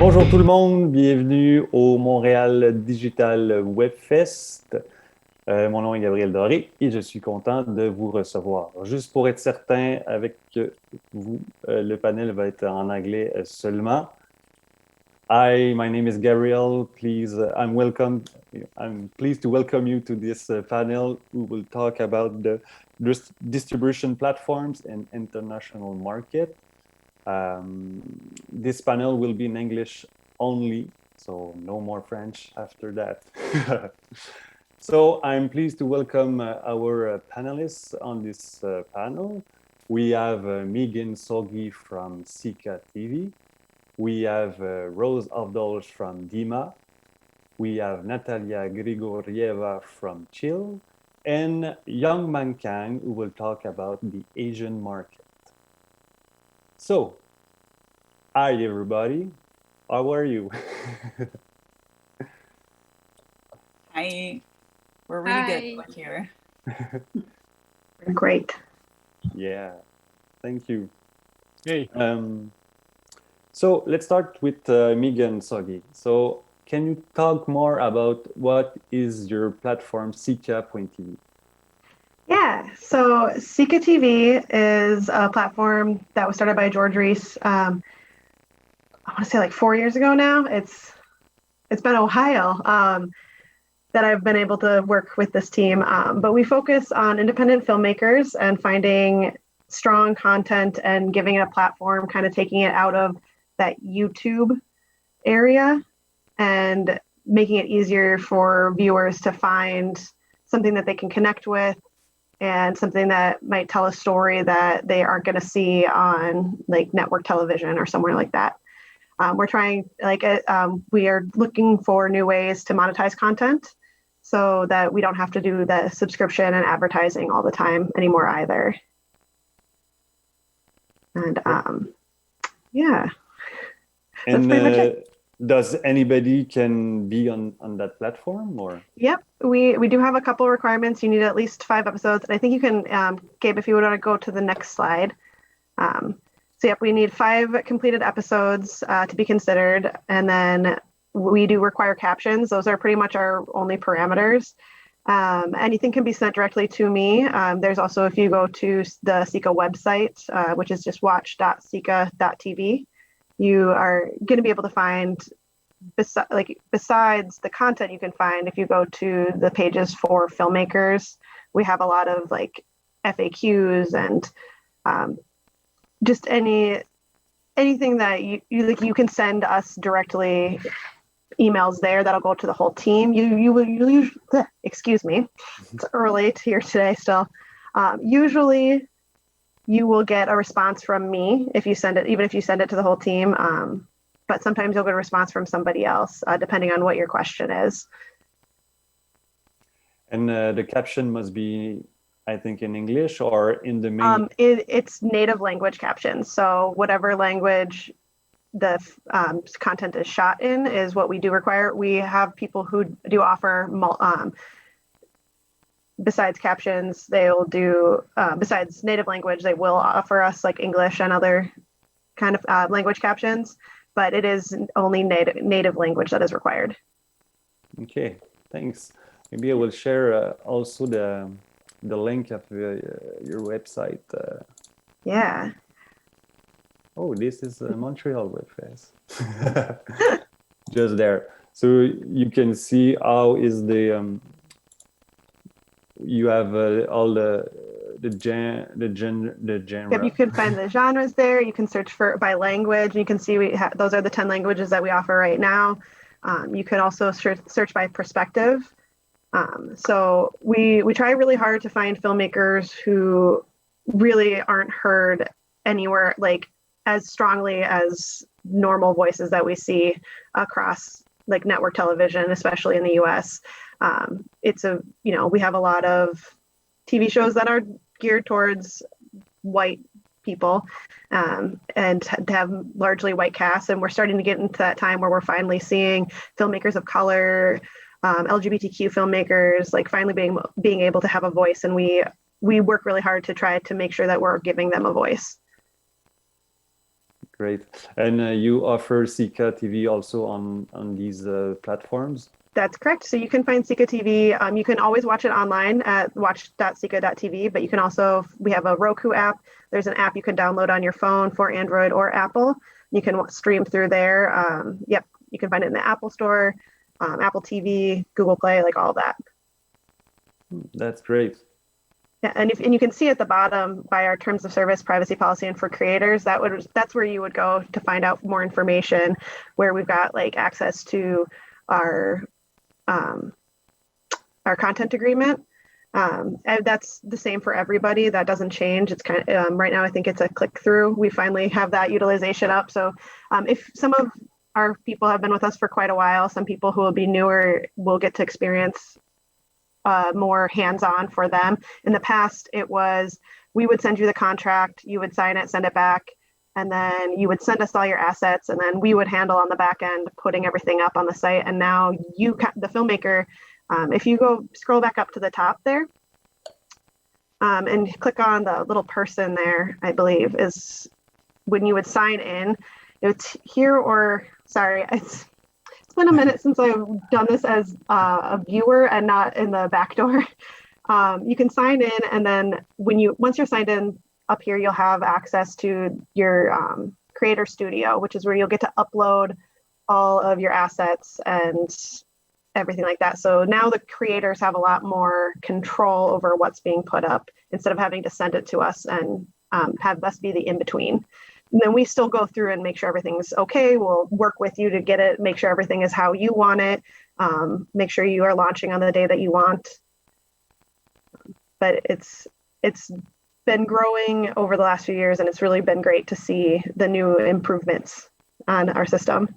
Bonjour tout le monde, bienvenue au Montréal Digital WEBFEST. Mon nom est Gabriel Doré et je suis content de vous recevoir. Juste pour être certain avec vous, le panel va être en anglais seulement. Hi, my name is Gabriel. I'm pleased to welcome you to this panel. We will talk about the distribution platforms and international market. This panel will be in English only, so no more French after that. So I'm pleased to welcome our panelists on this panel. We have Megan Sogi from Sika TV. We have Rose Avdol from Dima. We have Natalia Grigorieva from Chill, and Young Man Kang, who will talk about the Asian market. So, hi everybody, how are you? Hi, we're really good here. Great. Yeah, thank you. Hey. So let's start with Megan Sogi. So can you talk more about what is your platform Sika.TV? Yeah, so Sika TV is a platform that was started by George Reese. I want to say like 4 years ago now. It's been a while that I've been able to work with this team. But we focus on independent filmmakers and finding strong content and giving it a platform, kind of taking it out of that YouTube area and making it easier for viewers to find something that they can connect with and something that might tell a story that they aren't going to see on like network television or somewhere like that. We are looking for new ways to monetize content so that we don't have to do the subscription and advertising all the time anymore either. And yeah. And that's pretty much it. Does anybody can be on that platform or? Yep, we do have a couple of requirements. You need at least 5 episodes, and I think you can, Gabe, if you would want to go to the next slide. So yep, we need 5 completed episodes to be considered, and then we do require captions. Those are pretty much our only parameters. Anything can be sent directly to me. There's also, if you go to the Sika website, which is just watch.sika.tv, you are going to be able to find, besides the content you can find, if you go to the pages for filmmakers, we have a lot of like FAQs and just anything that you can send us directly emails there that'll go to the whole team. You will usually, excuse me, it's early here today still. Usually you will get a response from me if you send it, even if you send it to the whole team. But sometimes you'll get a response from somebody else, depending on what your question is. And the caption must be, I think, in English or in the main? It's native language captions. So whatever language the content is shot in is what we do require. We have people who do offer besides captions, they will do, besides native language, they will offer us like English and other kind of language captions, but it is only native language that is required. Okay, thanks. Maybe I will share also the link of your website. Yeah. Oh, this is Montreal WebFest. Just there. So you can see how is the you have all the genre. Yep, you can find the genres there. You can search for by language. You can see those are the 10 languages that we offer right now. You can also search by perspective. So we try really hard to find filmmakers who really aren't heard anywhere like as strongly as normal voices that we see across like network television, especially in the US. We have a lot of TV shows that are geared towards white people and have largely white casts. And we're starting to get into that time where we're finally seeing filmmakers of color, LGBTQ filmmakers, like finally being able to have a voice. And we work really hard to try to make sure that we're giving them a voice. Great. And you offer Sika TV also on these platforms? That's correct. So you can find Sika TV. You can always watch it online at watch.sika.tv, but you can also, we have a Roku app. There's an app you can download on your phone for Android or Apple. You can stream through there. Yep, you can find it in the Apple Store, Apple TV, Google Play, like all that. That's great. Yeah, and you can see at the bottom by our terms of service, privacy policy, and for creators, that's where you would go to find out more information, where we've got like access to our content agreement. And that's the same for everybody. That doesn't change. It's kind of right now, I think it's a click through. We finally have that utilization up. So if some of our people have been with us for quite a while, some people who will be newer will get to experience more hands-on for them. In the past, it was, we would send you the contract, you would sign it, send it back, and then you would send us all your assets, and then we would handle on the back end putting everything up on the site. And now you, the filmmaker, if you go scroll back up to the top there and click on the little person there, I believe is when you would sign in. It's here, or sorry, it's been a minute since I've done this as a viewer and not in the back door. You can sign in, and then once you're signed in up here, you'll have access to your creator studio, which is where you'll get to upload all of your assets and everything like that. So now the creators have a lot more control over what's being put up instead of having to send it to us and have us be the in-between. And then we still go through and make sure everything's okay. We'll work with you to get it, make sure everything is how you want it, make sure you are launching on the day that you want. But it's been growing over the last few years, and it's really been great to see the new improvements on our system.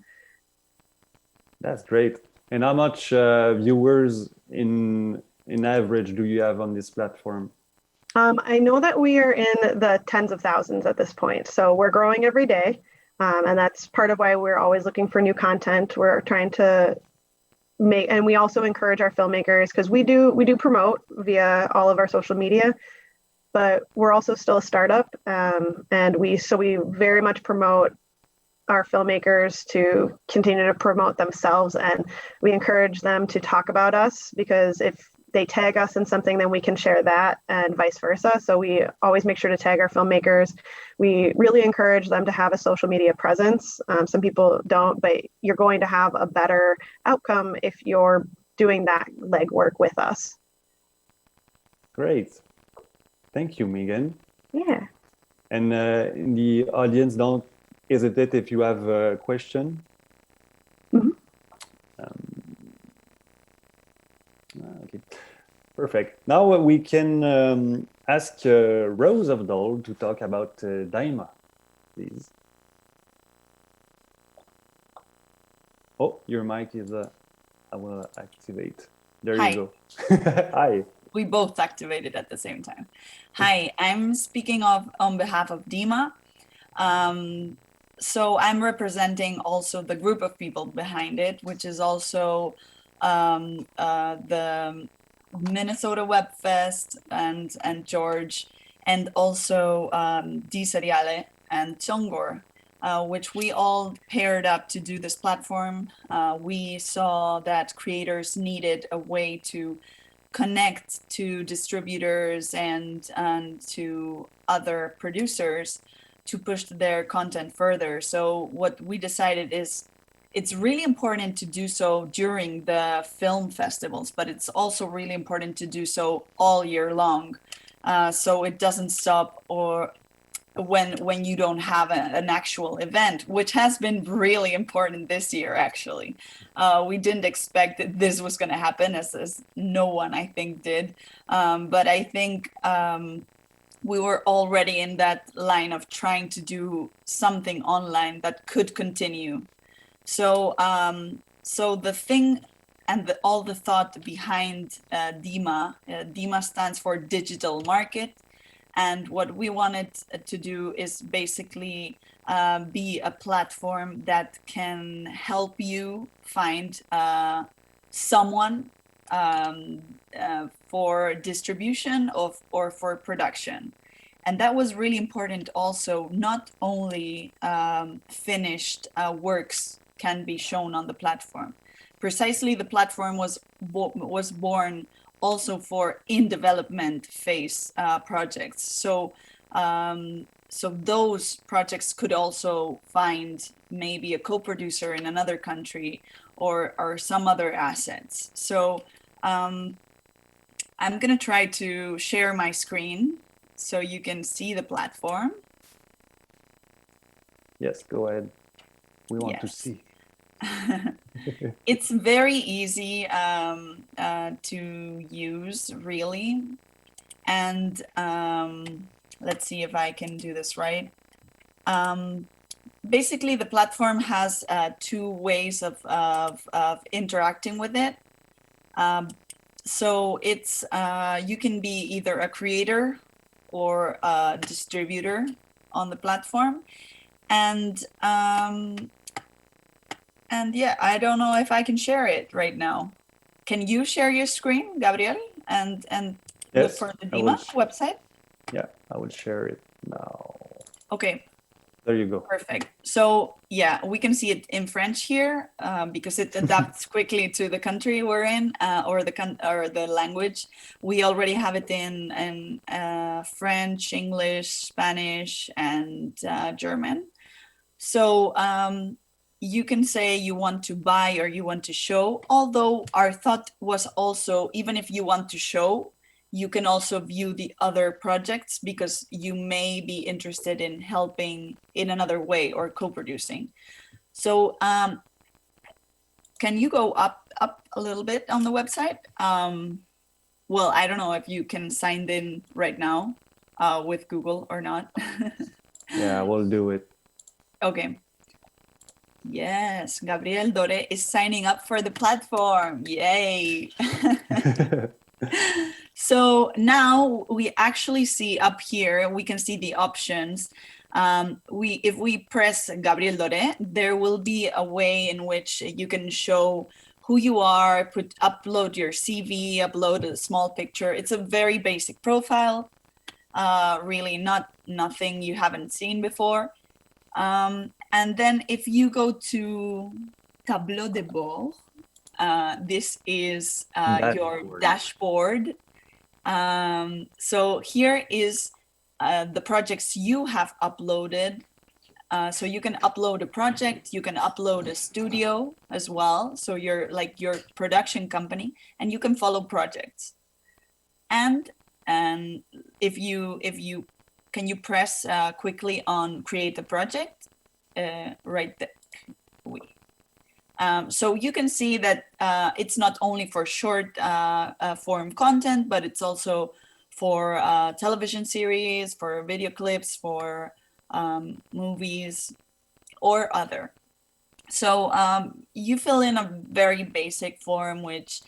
That's great. And how much viewers in average do you have on this platform? I know that we are in the tens of thousands at this point. So we're growing every day. And that's part of why we're always looking for new content. We're trying to make, and we also encourage our filmmakers, because we do promote via all of our social media, but we're also still a startup. And we very much promote our filmmakers to continue to promote themselves. And we encourage them to talk about us, because if they tag us in something, then we can share that, and vice versa. So we always make sure to tag our filmmakers. We really encourage them to have a social media presence. Some people don't, but you're going to have a better outcome if you're doing that legwork with us. Great. Thank you, Megan. Yeah. And in the audience, don't hesitate if you have a question. Mm-hmm. Okay, perfect. Now we can ask Rose of Dole to talk about Daima, please. Oh, your mic is, I will activate. There Hi. you go. Hi. We both activated at the same time. Hi, I'm speaking on behalf of DIMA. So I'm representing also the group of people behind it, which is also the Minnesota WEBFEST and George, and also Di Seriale and Chongor, which we all paired up to do this platform. We saw that creators needed a way to connect to distributors and to other producers to push their content further. So what we decided is it's really important to do so during the film festivals, but it's also really important to do so all year long. So it doesn't stop or when you don't have an actual event, which has been really important this year, actually. We didn't expect that this was going to happen, as no one, I think, did. But I think we were already in that line of trying to do something online that could continue. So so the thing and all the thought behind DIMA, DIMA stands for Digital Market. And what we wanted to do is basically be a platform that can help you find someone for distribution or for production. And that was really important also. Not only finished works can be shown on the platform. Precisely, the platform was born also for in development phase projects. So those projects could also find maybe a co-producer in another country or some other assets. So I'm gonna try to share my screen so you can see the platform. Yes, go ahead. We want Yes. to see. It's very easy to use, really. And let's see if I can do this right. Basically, the platform has two ways of interacting with it. So it's you can be either a creator or a distributor on the platform. And yeah, I don't know if I can share it right now. Can you share your screen, Gabriel, and look Yes, for the I will DIMA website? Yeah, I will share it now. Okay, There you go. perfect. So yeah, we can see it in French here because it adapts quickly to the country we're in or the language. We already have it in French, English, Spanish, and German. So you can say you want to buy or you want to show, although our thought was also, even if you want to show, you can also view the other projects because you may be interested in helping in another way or co-producing. So can you go up a little bit on the website? Well, I don't know if you can sign in right now with Google or not. Yeah, we'll do it. Okay. Yes, Gabriel Dore is signing up for the platform. Yay. So now we actually see up here, we can see the options. If we press Gabriel Dore, there will be a way in which you can show who you are, upload your CV, upload a small picture. It's a very basic profile, really nothing you haven't seen before. And then if you go to tableau de bord, this is your dashboard. So here is the projects you have uploaded. So you can upload a project, you can upload a studio as well. So you're like your production company, and you can follow projects. And if you can you press quickly on create a project right there. So you can see that it's not only for short form content, but it's also for television series, for video clips, for movies, or other. So you fill in a very basic form, which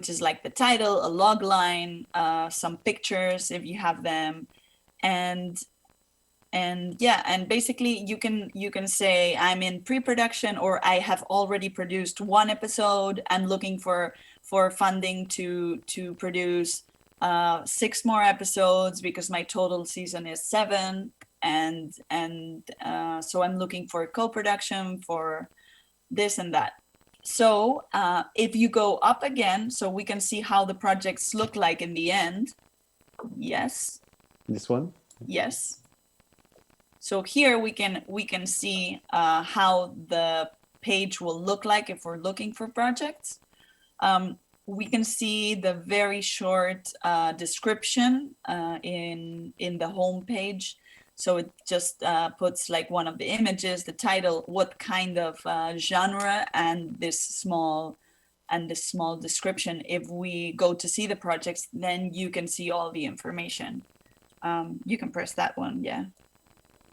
is like the title, a log line, some pictures if you have them, and yeah, and basically you can say I'm in pre-production, or I have already produced one episode. I'm looking for funding to produce 6 more episodes because my total season is 7, and so I'm looking for co-production for this and that. So if you go up again, so we can see how the projects look like in the end. Yes. This one? Yes. So here we can see how the page will look like if we're looking for projects. We can see the very short description in the home page. So it just puts like one of the images, the title, what kind of genre, and this small description. If we go to see the projects, then you can see all the information. You can press that one, yeah.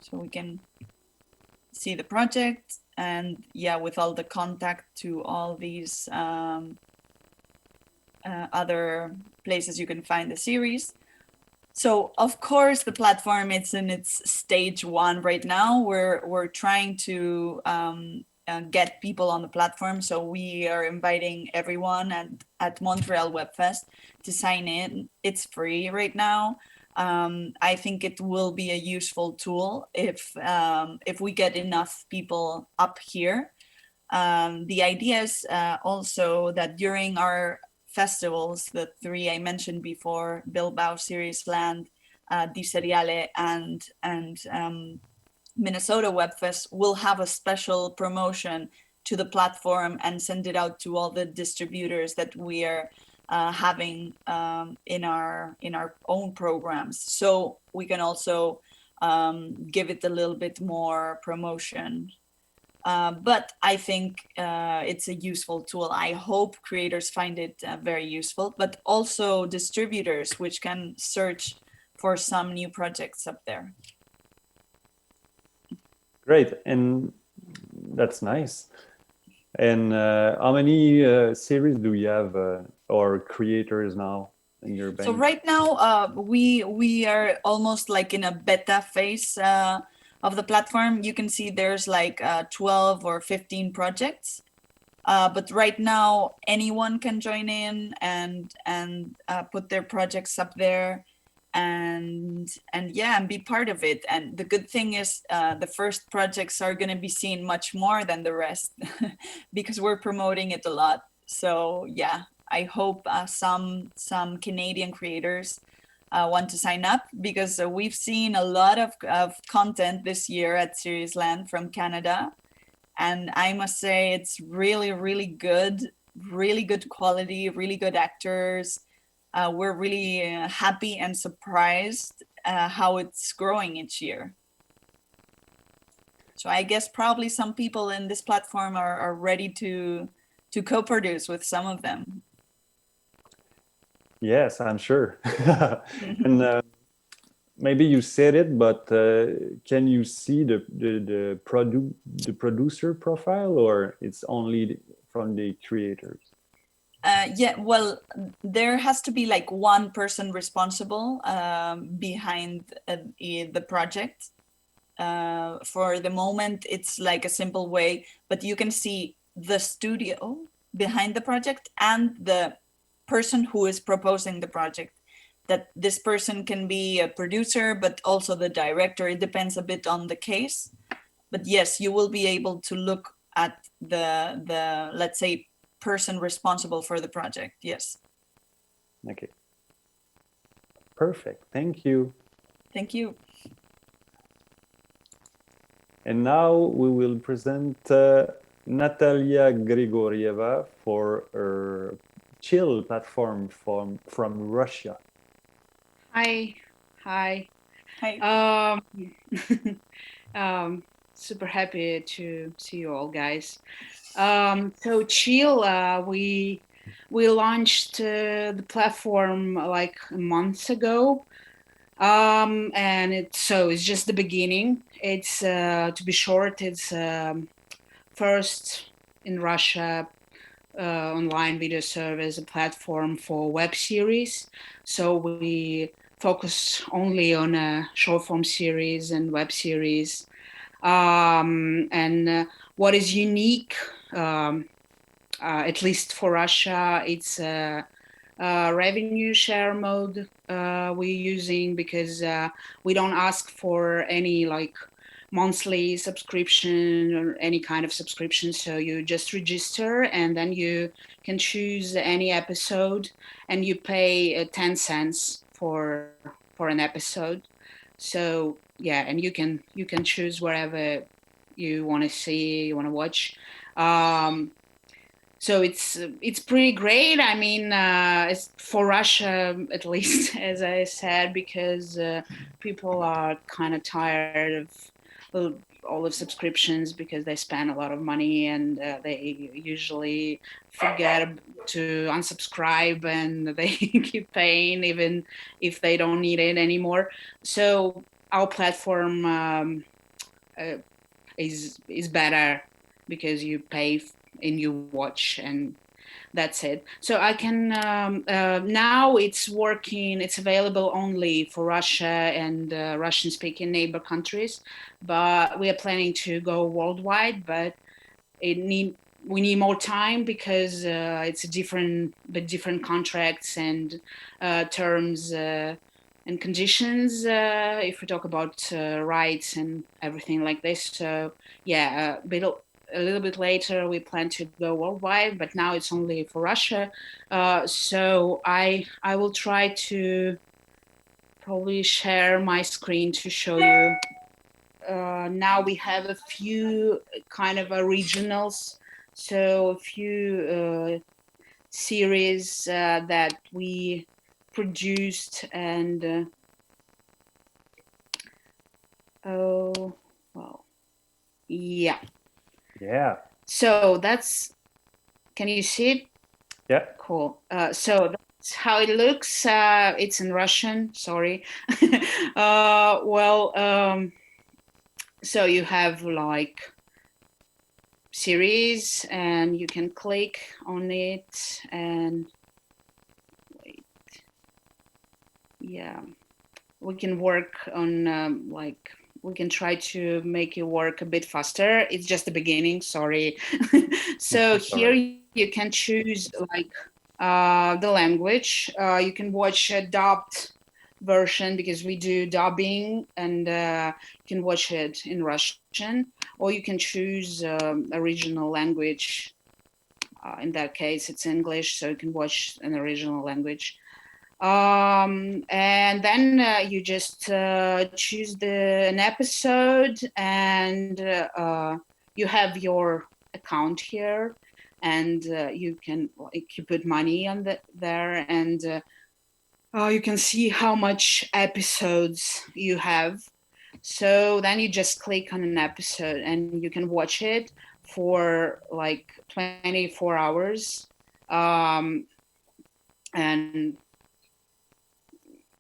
So we can see the project, and yeah, with all the contact to all these other places you can find the series. So of course the platform, it's in its stage 1 right now. We're trying to get people on the platform. So we are inviting everyone at Montreal WebFest to sign in. It's free right now. I think it will be a useful tool if we get enough people up here. The idea is also that during our festivals, the three I mentioned before, Bilbao, Series Land, Di Seriale, and Minnesota WebFest, will have a special promotion to the platform and send it out to all the distributors that we are having in our own programs. So we can also give it a little bit more promotion. But I think it's a useful tool. I hope creators find it very useful, but also distributors, which can search for some new projects up there. Great, and that's nice. And how many series do you have or creators now in your bank? So right now we are almost like in a beta phase of the platform. You can see there's like 12 or 15 projects, but right now anyone can join in and put their projects up there and yeah, and be part of it. And the good thing is the first projects are going to be seen much more than the rest because we're promoting it a lot. So yeah, I hope some Canadian creators want to sign up, because we've seen a lot of content this year at Series Land from Canada, and I must say it's really good quality, really good actors. We're really happy and surprised how it's growing each year. So I guess probably some people in this platform are ready to co-produce with some of them. Yes, I'm sure. And maybe you said it, but can you see the producer profile, or it's only from the creators? Yeah, well, there has to be like one person responsible behind the project. For the moment, it's like a simple way, but you can see the studio behind the project and the person who is proposing the project. That this person can be a producer, but also the director. It depends a bit on the case. But yes, you will be able to look at the let's say, person responsible for the project. Yes. Okay. Perfect. Thank you. Thank you. And now we will present Natalia Grigorieva for her Chill platform from Russia. Hi. Hi. Super happy to see you all, guys. So Chill, we launched the platform like a month ago, and it's just the beginning. It's to be short, it's first in Russia online video service, a platform for web series. So we focus only on short form series and web series. And what is unique, at least for Russia, it's a revenue share mode we're using, because we don't ask for any like monthly subscription or any kind of subscription. So you just register and then you can choose any episode and you pay 10 cents for an episode. So yeah, and you can choose wherever you want to see, you want to watch. So it's pretty great. I mean, it's for Russia, at least, as I said, because people are kind of tired of all the subscriptions, because they spend a lot of money and they usually forget to unsubscribe and they keep paying even if they don't need it anymore. So our platform is better, because you pay and you watch, and that's it. So I can now it's working. It's available only for Russia and Russian-speaking neighbor countries, but we are planning to go worldwide. But we need more time, because it's different contracts and terms and and conditions, if we talk about rights and everything like this. So yeah, a little bit later we plan to go worldwide, but now it's only for Russia. So I will try to probably share my screen to show you. Now we have a few kind of originals, so a few series that we produced, and oh well, yeah. So that's, can you see it? Yeah. Cool. So that's how it looks. It's in Russian, sorry. So you have like series, and you can click on it and wait. Yeah, we can work on like, we can try to make it work a bit faster. It's just the beginning, sorry. So here you can choose like the language. You can watch a dubbed version because we do dubbing, and you can watch it in Russian, or you can choose original language. In that case, it's English, so you can watch an original language. And then you just choose an episode, and you have your account here, and you can, like, you put money on there, and you can see how much episodes you have. So then you just click on an episode and you can watch it for like 24 hours. And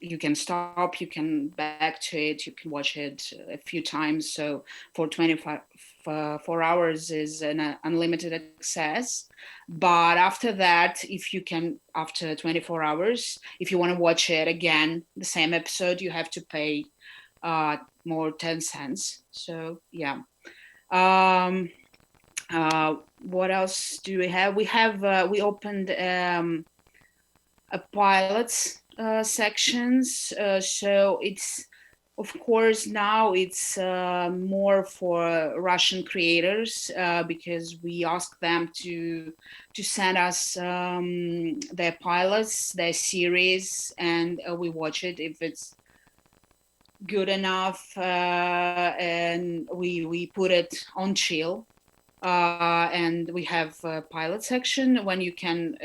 you can stop, you can back to it, you can watch it a few times. So for 4 hours is an unlimited access. But after that, if you can, after 24 hours, if you want to watch it again, the same episode, you have to pay more 10 cents. So yeah. What else do we have? We opened a pilots sections. So it's, of course, now it's more for Russian creators because we ask them to send us their pilots, their series, and we watch it if it's good enough, and we put it on chill. And we have a pilot section when you can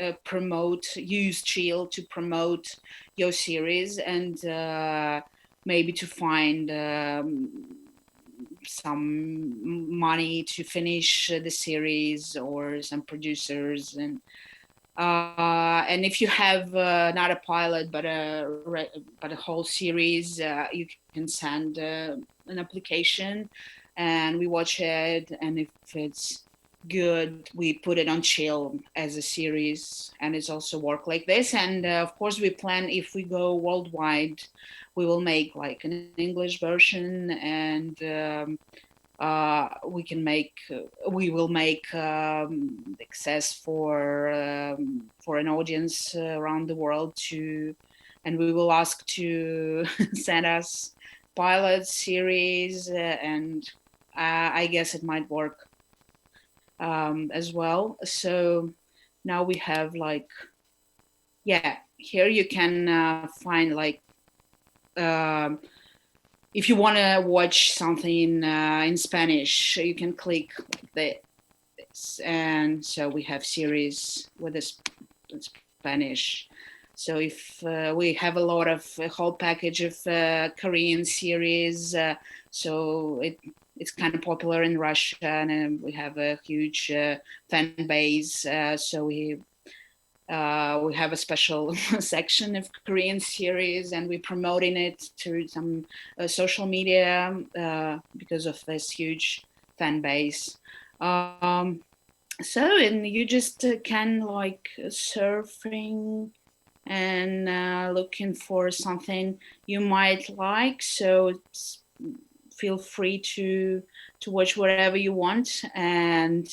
use Chill to promote your series, and maybe to find some money to finish the series, or some producers. And if you have not a pilot but a whole series, you can send an application, and we watch it, and if it's good, we put it on Chill as a series, and it's also work like this. And of course, we plan, if we go worldwide, we will make like an English version, and we will make access for an audience around the world too, and we will ask to send us pilot series, and I guess it might work as well. So now we have like, yeah, here you can find like, if you want to watch something in Spanish, you can click like this, and so we have series with this Spanish. So if we have a whole package of Korean series, so it's kind of popular in Russia, and we have a huge fan base. So we have a special section of Korean series, and we're promoting it through some social media because of this huge fan base. So, and you just can like surfing and looking for something you might like. So feel free to watch whatever you want. And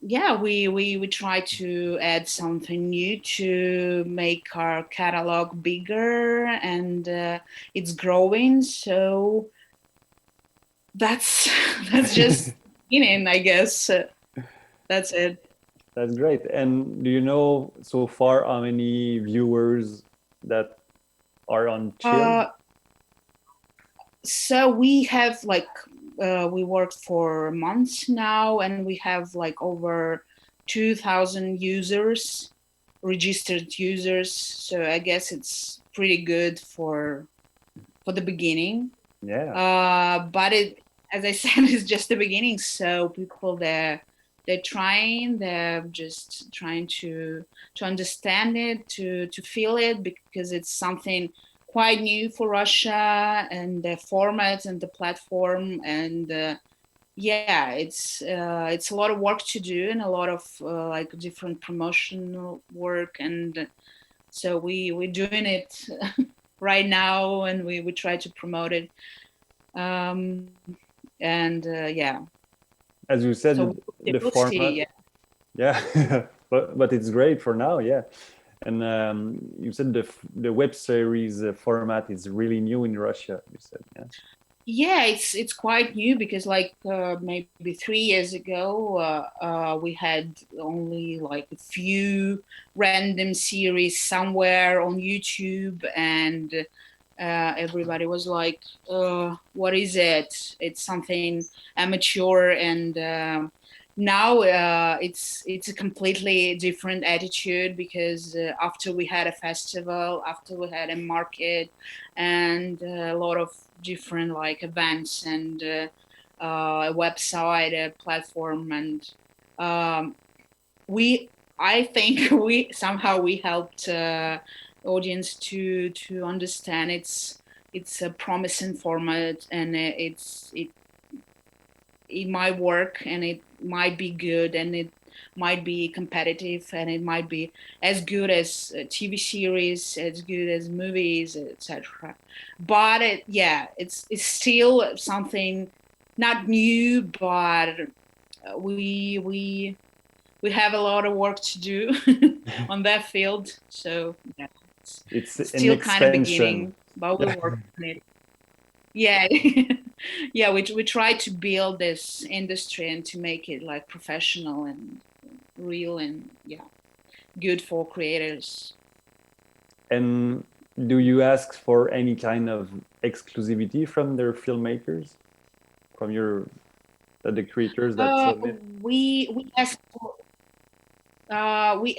yeah, we try to add something new to make our catalog bigger, and it's growing. So that's just beginning, I guess. That's it. That's great. And do you know so far how many viewers that are on Chill? So we have like we worked for months now, and we have like over 2,000 users, registered users. So I guess it's pretty good for the beginning. Yeah. But it, as I said, is just the beginning. So people they're trying, they're just trying to understand it, to feel it, because it's something quite new for Russia, and the format and the platform, and yeah, it's a lot of work to do, and a lot of like different promotional work, and so we're doing it right now, and we try to promote it, and yeah. As you said, So the we'll format. see, Yeah, but it's great for now. Yeah. And you said the web series format is really new in Russia. You said, yeah. Yeah, it's quite new, because like maybe 3 years ago we had only like a few random series somewhere on YouTube, and everybody was like, "What is it? It's something amateur." And now it's a completely different attitude, because after we had a festival, after we had a market, and a lot of different like events, and a website, a platform, and I think we helped audience to understand it's a promising format, and it might work, and it might be good, and it might be competitive, and it might be as good as TV series, as good as movies, etc. But it's still something not new, but we have a lot of work to do on that field. So yeah, It's still an kind of expansion. beginning, but we'll work on it. Yeah. Yeah, we try to build this industry and to make it like professional and real, and yeah, good for creators. And do you ask for any kind of exclusivity from their filmmakers, from the creators that submit? We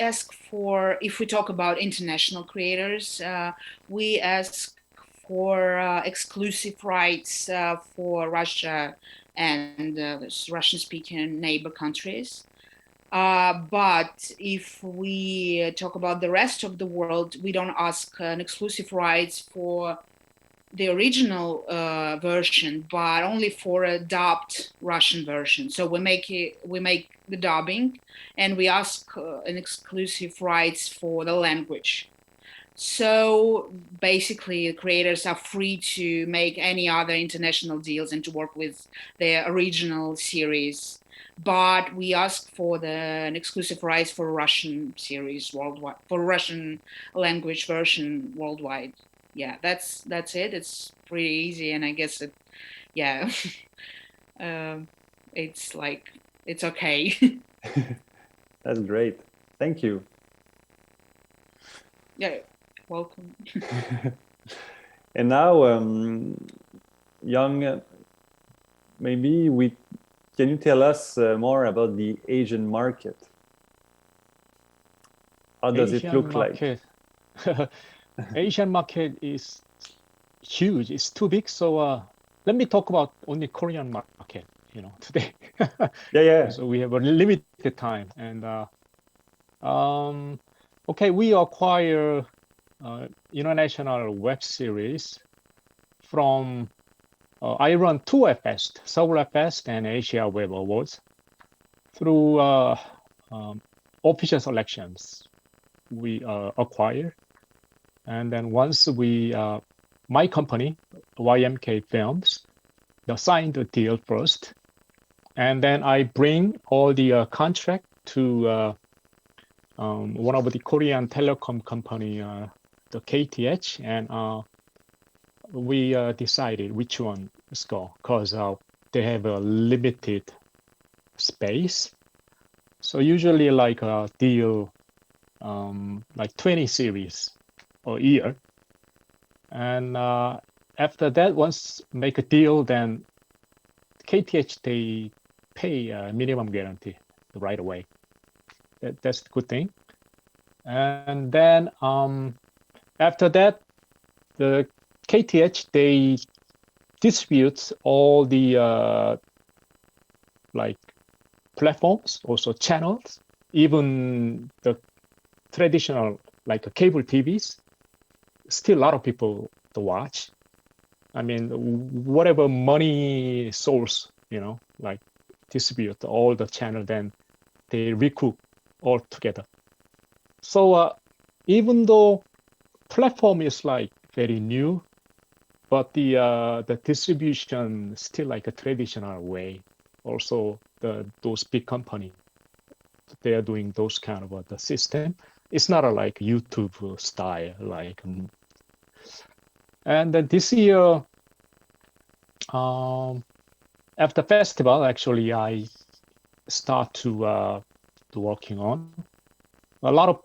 ask for, if we talk about international creators, we ask for exclusive rights for Russia and Russian-speaking neighbor countries. But if we talk about the rest of the world, we don't ask an exclusive rights for the original version, but only for a dubbed Russian version. So we make the dubbing, and we ask an exclusive rights for the language. So basically, creators are free to make any other international deals and to work with their original series. But we ask for an exclusive rights for Russian series worldwide, for Russian language version worldwide. Yeah, that's it. It's pretty easy, and I guess it's like, it's okay. That's great. Thank you. Yeah, welcome. And now, Young, maybe can you tell us more about the Asian market? How does it look like? Asian market is huge. It's too big. So let me talk about only Korean market, today. Yeah. So we have a limited time. And okay, we acquire international web series from I run two WEBFEST, Seoul WEBFEST and Asia Web Awards, through official selections we acquire. And then once my company, YMK Films, signed the deal first. And then I bring all the contract to one of the Korean telecom company, the KTH, and we decided which one to go because they have a limited space. So usually like a deal like 20 series a year. And after that, once make a deal, then KTH, they pay a minimum guarantee right away. That's the good thing. And then after that, the KTH, they distribute all the like platforms, also channels, even the traditional like cable TVs. Still a lot of people to watch. I mean, whatever money source, you know, like distribute all the channel, then they recoup all together. So even though platform is like very new, but the distribution still like a traditional way. Also, those big companies, they are doing those kind of the system. It's not a like YouTube style, like. And then this year, after festival, actually, I start to working on a lot of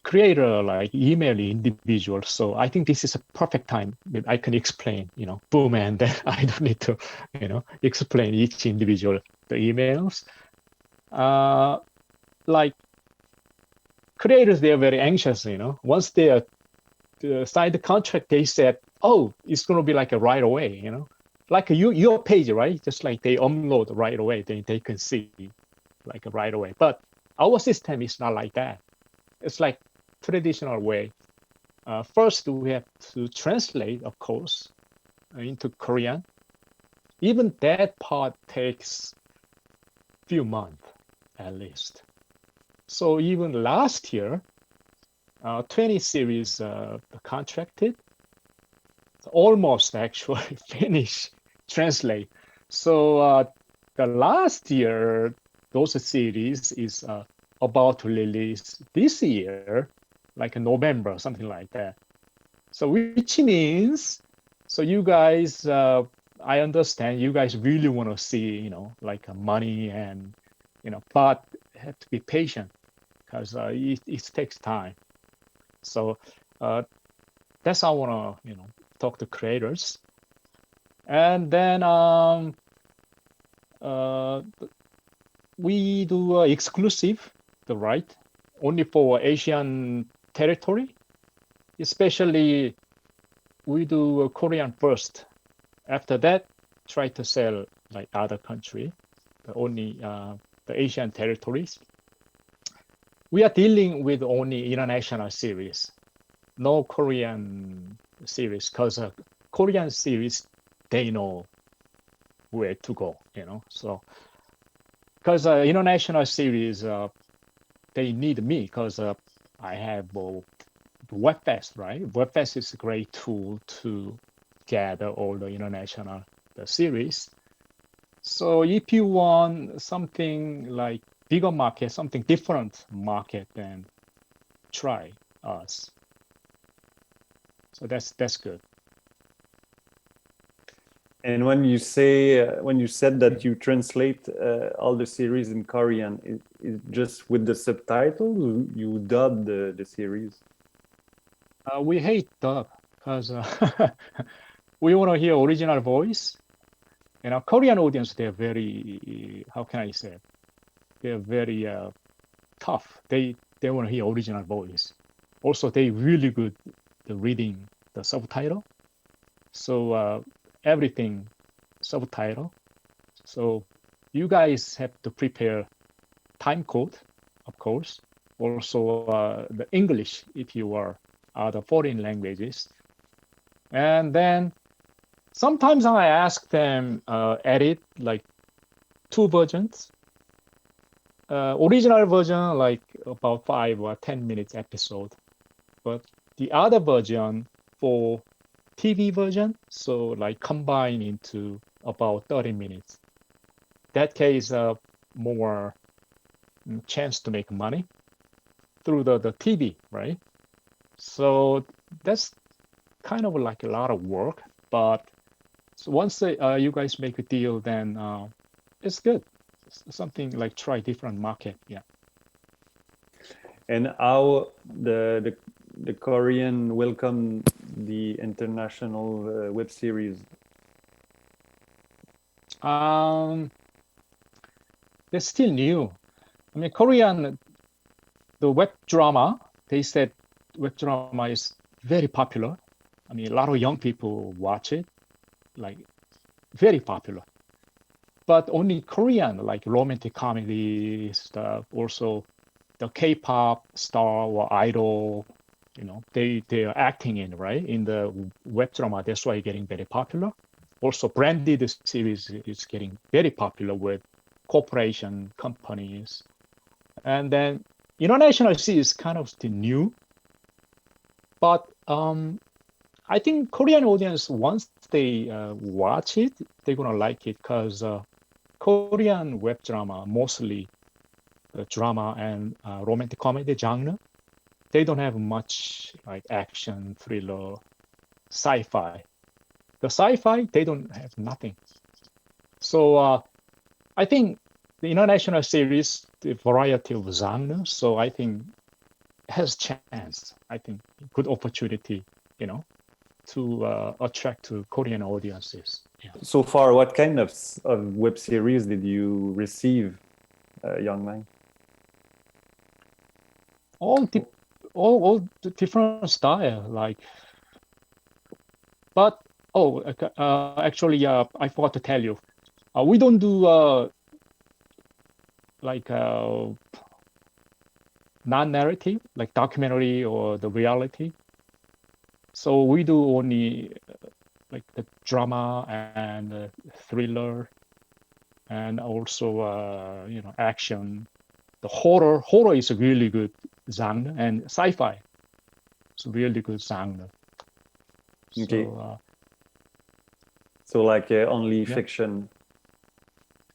creator like email individuals. So I think this is a perfect time that I can explain, you know, boom, and then I don't need to, you know, explain each individual the emails. Like creators, they are very anxious, you know. Once they signed the contract, they said, "Oh, it's going to be like a right away," you know, like your page, right? Just like they upload right away, then they can see like right away. But our system is not like that. It's like traditional way. First, we have to translate, of course, into Korean. Even that part takes few months at least. So even last year, 20 series contracted, almost actually finished translate. So the last year, those series is about to release this year, like in November, something like that. So which means, so you guys, I understand you guys really want to see, you know, like money and, you know, but have to be patient because it takes time. So that's how I want to, you know, talk to creators. And then we do exclusive, the right, only for Asian territory. Especially we do Korean first. After that, try to sell like other country, only the Asian territories. We are dealing with only international series, no Korean series, because Korean series, they know where to go, you know. So, because international series, they need me because I have WEBFESTS, right? WEBFESTS is a great tool to gather all the international series. So if you want something like bigger market, something different market, then try us. So that's good. And when you say when you said that you translate all the series in Korean, is just with the subtitles? You dub the series? We hate dub because we want to hear original voice. You know, Korean audience, they're very, how can I say, they're very tough. They want to hear original voice. Also, they really good at reading the subtitle. So everything subtitle. So you guys have to prepare time code, of course. Also the English, if you are other foreign languages. And then sometimes I ask them edit like 2 versions. Original version like about 5 or 10 minutes episode, but the other version for TV version, so like combine into about 30 minutes. That case more chance to make money through the TV, right? So that's kind of like a lot of work, but once you guys make a deal, then it's good. Something like try different market, yeah. And how the Korean welcome the international web series? They're still new. I mean, Korean, the web drama, they said web drama is very popular. I mean, a lot of young people watch it, like very popular. But only Korean, like romantic comedy stuff, also the K-pop star or idol, you know, they are acting in, right? In the web drama, that's why it's getting very popular. Also, branded series is getting very popular with corporation companies. And then international series is kind of still new. But I think Korean audience, once they watch it, they're gonna like it because Korean web drama, mostly drama and romantic comedy genre, they don't have much like action, thriller, sci-fi. The sci-fi, they don't have nothing. So I think the international series, the variety of genres, so I think has chance. I think good opportunity, you know, to attract to Korean audiences. Yeah. So far, what kind of web series did you receive, young man? All the different style, like. But actually, I forgot to tell you, we don't do like non-narrative, like documentary or the reality. So we do only like the drama and thriller, and also you know, action. The horror is a really good genre, and sci-fi is a really good genre. Okay. So like only fiction.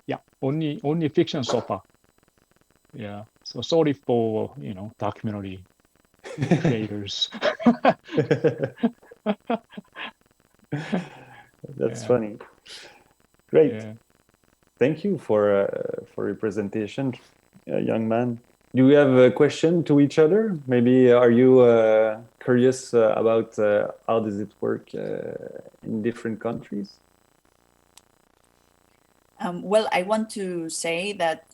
Yeah, only fiction so far. Yeah. So sorry for, you know, documentary creators. That's funny. Great. Yeah. Thank you for your presentation, young man. Do we have a question to each other? Maybe are you curious about how does it work in different countries? Well, I want to say that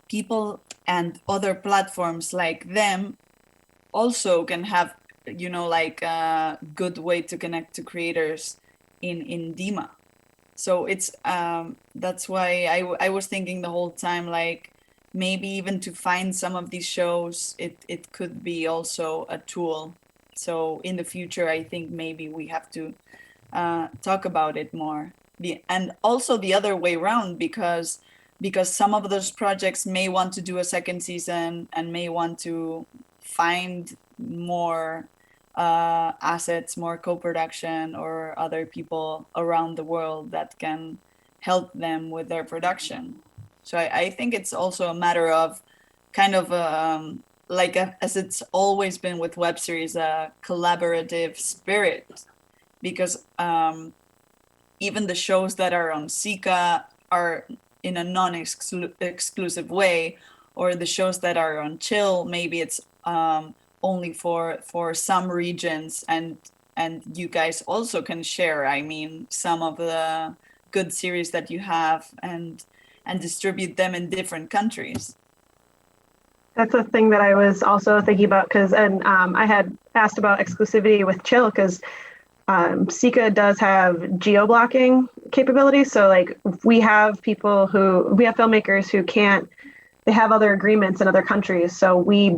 people and other platforms like them also can have, you know, like a good way to connect to creators in DIMA. So it's that's why I was thinking the whole time, like maybe even to find some of these shows, it could be also a tool. So in the future, I think maybe we have to talk about it more. And also the other way around, because some of those projects may want to do a second season and may want to find more assets, more co-production, or other people around the world that can help them with their production. So I think it's also a matter of kind of like as it's always been with web series, a collaborative spirit, because even the shows that are on Sika are in a non-exclusive way, or the shows that are on Chill, maybe it's only for some regions, and you guys also can share, I mean, some of the good series that you have and distribute them in different countries. That's a thing that I was also thinking about, because I had asked about exclusivity with Chill, because Sika does have geo-blocking capabilities. So like we have filmmakers who they have other agreements in other countries. So we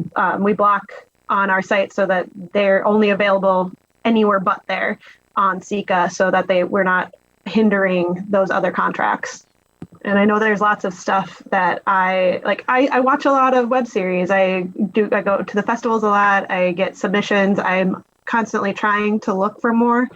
block on our site so that they're only available anywhere but there on Sika, so that we're not hindering those other contracts. And I know there's lots of stuff that I watch a lot of web series. I go to the festivals a lot. I get submissions. I'm constantly trying to look for more,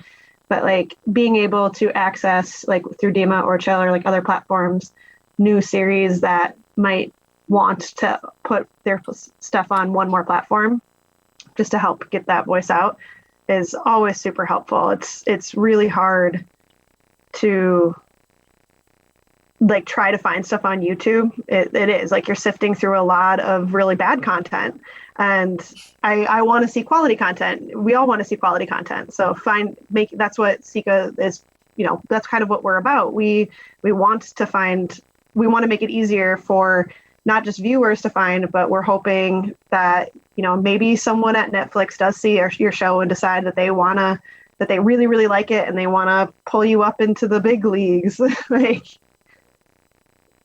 but like being able to access, like through Dima or Chill or like other platforms, new series that might want to put their stuff on one more platform just to help get that voice out is always super helpful. It's really hard to like try to find stuff on YouTube. It is like you're sifting through a lot of really bad content, and I want to see quality content. We all want to see quality content. So that's what Sika is. That's kind of what we're about. We want to make it easier for not just viewers to find, but we're hoping that maybe someone at Netflix does see your show and decide that they really, really like it and they want to pull you up into the big leagues. Like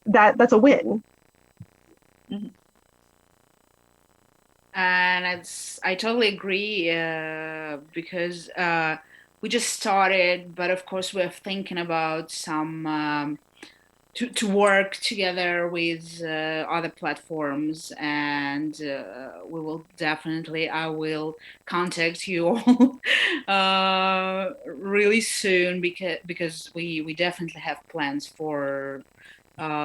that's a win. Mm-hmm. And I totally agree because we just started, but of course we're thinking about some to work together with other platforms, and we will definitely, I will contact you all really soon because we definitely have plans for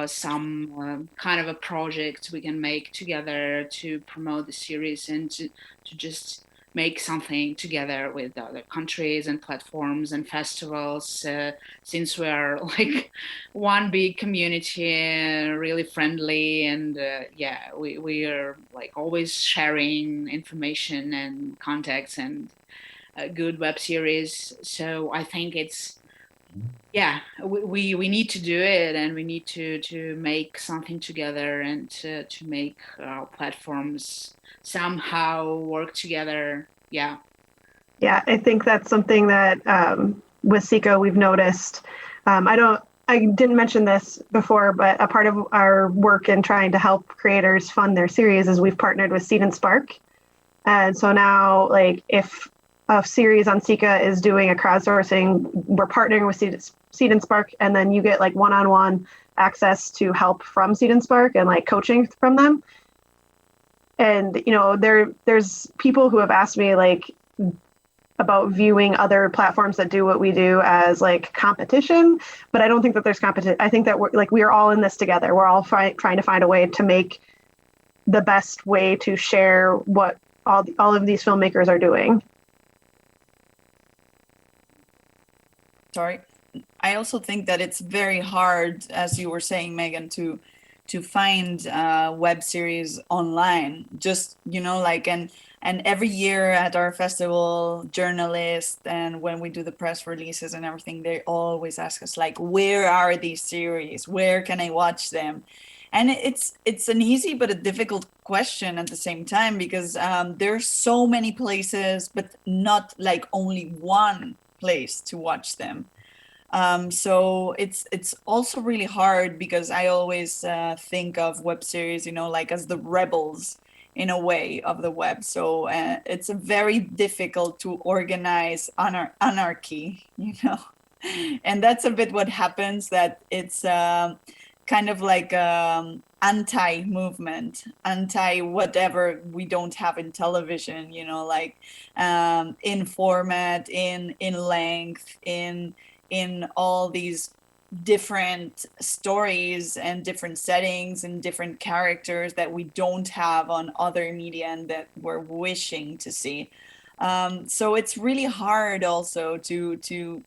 some kind of a project we can make together to promote the series and to just make something together with other countries and platforms and festivals, since we are like one big community, really friendly, and we are like always sharing information and contacts and good web series. So I think it's we need to do it, and we need to make something together and to make our platforms somehow work together. Yeah, I think that's something that with Sika we've noticed. I didn't mention this before, but a part of our work in trying to help creators fund their series is we've partnered with Seed and Spark. And so now, like, if a series on Sika is doing a crowdsourcing, we're partnering with Seed and Spark, and then you get like one-on-one access to help from Seed and Spark and like coaching from them. And there's people who have asked me like about viewing other platforms that do what we do as like competition, but I don't think that there's competition. I think that we are all in this together. We're all trying to find a way to make the best way to share what all of these filmmakers are doing. Sorry. I also think that it's very hard, as you were saying, Megan, to find web series online. Just and every year at our festival, journalists and when we do the press releases and everything, they always ask us like, where are these series? Where can I watch them? And it's an easy but a difficult question at the same time, because there's so many places, but not like only one place to watch them. So it's also really hard, because I always think of web series, like as the rebels in a way of the web. So it's a very difficult to organize anarchy, and that's a bit what happens, that it's kind of like anti-movement, anti-whatever we don't have in television, like in format, in length, in all these different stories and different settings and different characters that we don't have on other media and that we're wishing to see. So it's really hard also to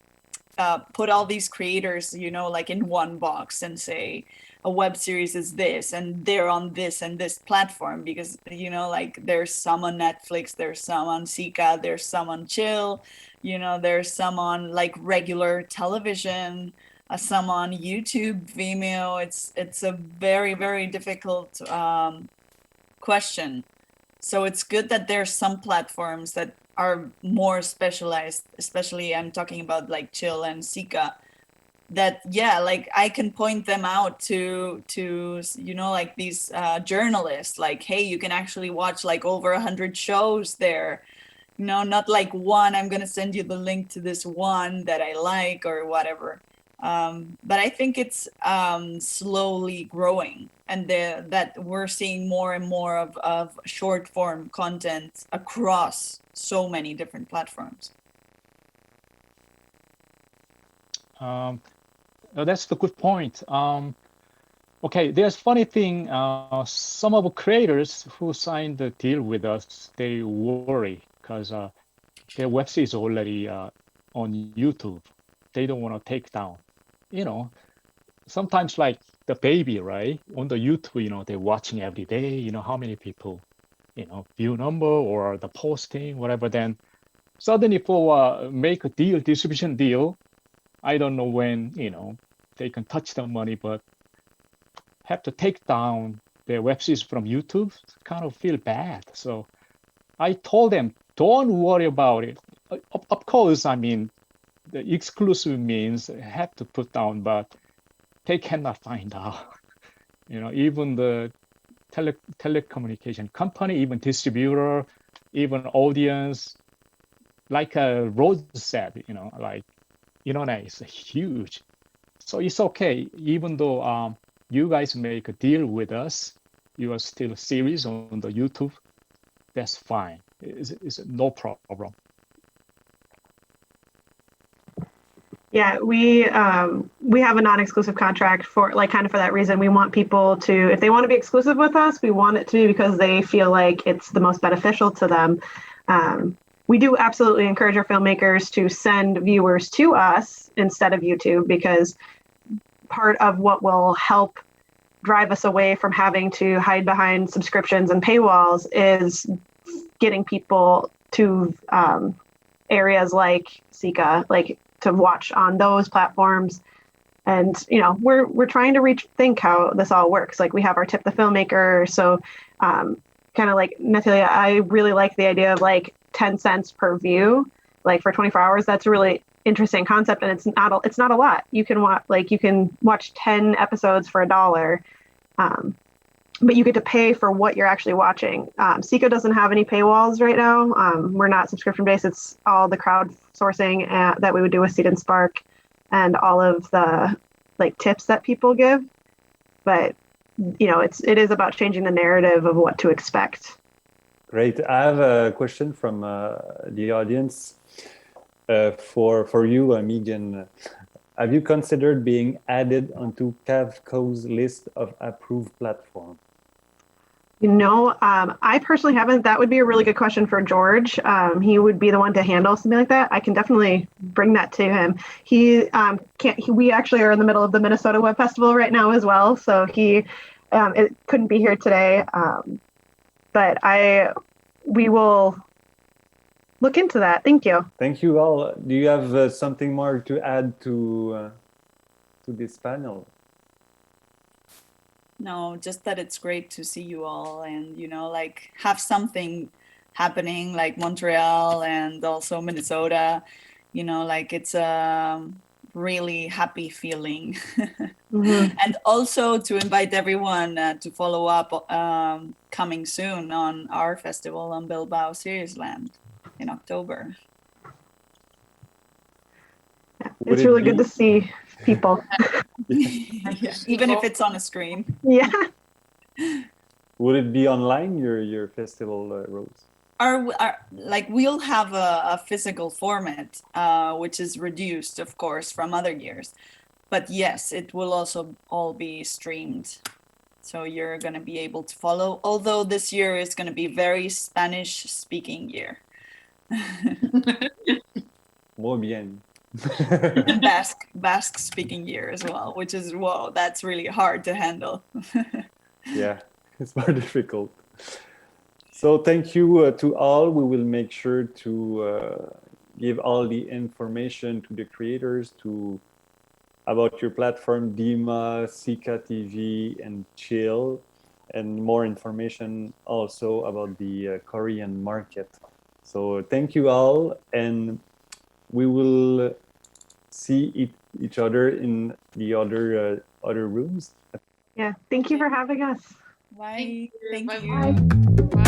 put all these creators, like in one box and say a web series is this and they're on this and this platform, because like there's some on Netflix, there's some on Sika, there's some on Chill, there's some on like regular television, some on YouTube, Vimeo. It's a very, very difficult question. So it's good that there's some platforms that are more specialized, especially I'm talking about like Chill and Sika, that like I can point them out to like these journalists, like, hey, you can actually watch like over 100 shows there, not like one, I'm gonna send you the link to this one that I like or whatever. But I think it's slowly growing, and that we're seeing more and more of short form content across so many different platforms. That's the good point. Okay, there's funny thing. Some of the creators who signed the deal with us, they worry because their website is already on YouTube. They don't want to take down. You know, sometimes like the baby, right? On the YouTube, you know, they're watching every day. You know how many people, you know, view number or the posting, whatever. Then suddenly for make a deal, distribution deal, I don't know when, you know, they can touch the money, but have to take down their websites from YouTube, kind of feel bad. So I told them, don't worry about it. Of course, I mean, the exclusive means have to put down, but they cannot find out. You know, even the telecommunication company, even distributor, even audience, like Rose said, you know, like internet is huge. So it's okay, even though you guys make a deal with us, you are still serious on the YouTube, that's fine. It's no problem. Yeah, we have a non-exclusive contract for kind of for that reason. We want people to, if they want to be exclusive with us, we want it to be because they feel like it's the most beneficial to them. We do absolutely encourage our filmmakers to send viewers to us instead of YouTube, because part of what will help drive us away from having to hide behind subscriptions and paywalls is getting people to areas like Sika, like to watch on those platforms. And you know, we're trying to think how this all works. Like we have our tip the filmmaker, so kind of like Natalia, I really like the idea of like 10 cents per view, like for 24 hours. That's a really interesting concept, and it's not a lot. You can watch 10 episodes for $1, but you get to pay for what you're actually watching. Sika doesn't have any paywalls right now. We're not subscription based. It's all the crowdsourcing that we would do with Seed and Spark, and all of the like tips that people give. But you know, it is about changing the narrative of what to expect. Great. I have a question from the audience for you, Megan. Have you considered being added onto Cavco's list of approved platforms? You know, I personally haven't. That would be a really good question for George. He would be the one to handle something like that. I can definitely bring that to him. We actually are in the middle of the Minnesota Web Festival right now as well, so he couldn't be here today. But we will look into that. Thank you. Thank you all. Do you have something more to add to this panel? No, just that it's great to see you all, and you know, like have something happening like Montreal and also Minnesota. You know, like it's a really happy feeling. Mm-hmm. And also to invite everyone to follow up coming soon on our festival on Bilbao Serious Land in October. Yeah, it's really good to see people. Yeah, even if it's on a screen. Yeah. Would it be online, your festival, Rose? Like we'll have a physical format, which is reduced, of course, from other years. But yes, it will also all be streamed. So you're going to be able to follow, although this year is going to be very Spanish-speaking year. Muy bien. And Basque speaking year as well, which is, whoa, that's really hard to handle. Yeah, it's more difficult. So thank you to all. We will make sure to give all the information to the creators about your platform, Dima, Sika TV, and Chill, and more information also about the Korean market. So thank you all, and we will see each other in the other rooms. Yeah, thank you for having us. Bye. Thank you. Bye.